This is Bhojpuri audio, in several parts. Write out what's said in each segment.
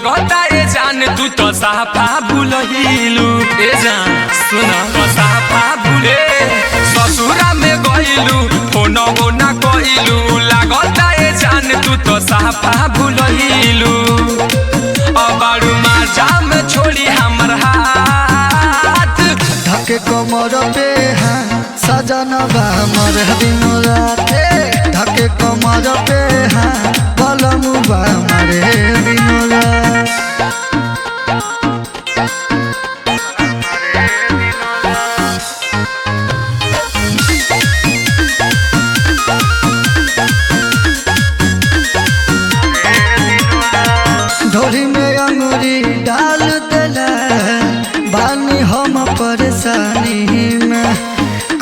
लागता ए जान तू तो साफा भूलहिलू ए जान सुन तो साफा भूले ससुरा में गइलू फोन ना कइलू लागता ए जान तू तो साफा भूलहिलू अबारू माजा में छोड़ी हमर हाथ धके कमर पे हाँ सजनवा मर दिन रात धके कमर पे हाँ बलमुआ मरे दिन रात ढोली में अंगूरी डाल देला बानी हम परेशानी में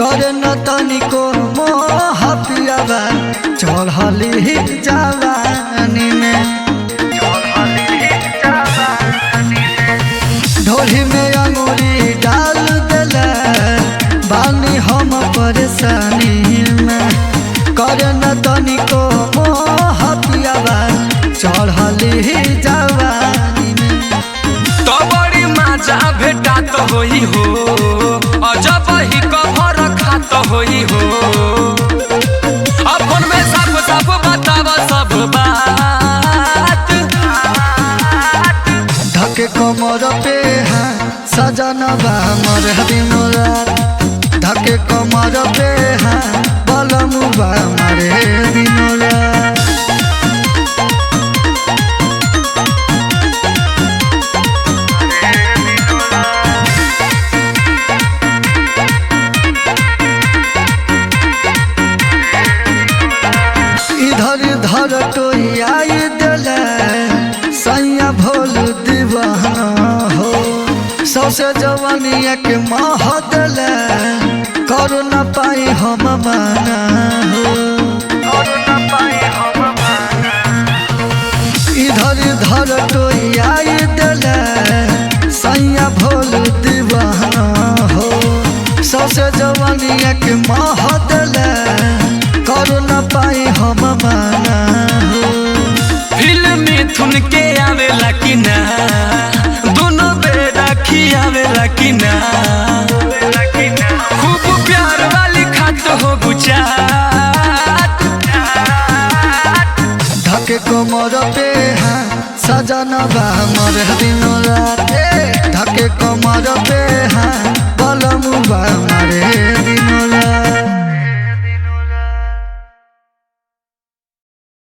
कर न तनिको मोह पियावा चढ़ली जवानी में ढोली में अंगूरी डाल देला बानी हम परेशानी में कर न तनिको मोह पियावा चढ़ली जवानी में तो बड़ी माजा भेटा तो होई हो अजब ही कभर खा तो होई हो अपन में सब सब बतावा सब बात धके कमर पे हाँ सजनवा मर दिन रात धके कमर पे हाँ बलमुआ मरे दिन रात इधर इधर टोई दिले सैया भोल दीवाना हो सौसे जवानिया के माह दिले कर न पाई हम माना हो इधर इधर टोई दिले सैया भोल दीवाना हो सौसे जवानिया के माह दिले कर न पाई हम माना हो फिल्म थुन के आवेला कि ना दोनों बेरा खियावेला कि ना खूब प्यार वाली खात हो गुचात धके कमर पे हाँ सजनवा मर दिन रात धके कमर पे हाँ बलमुआ मरे दिन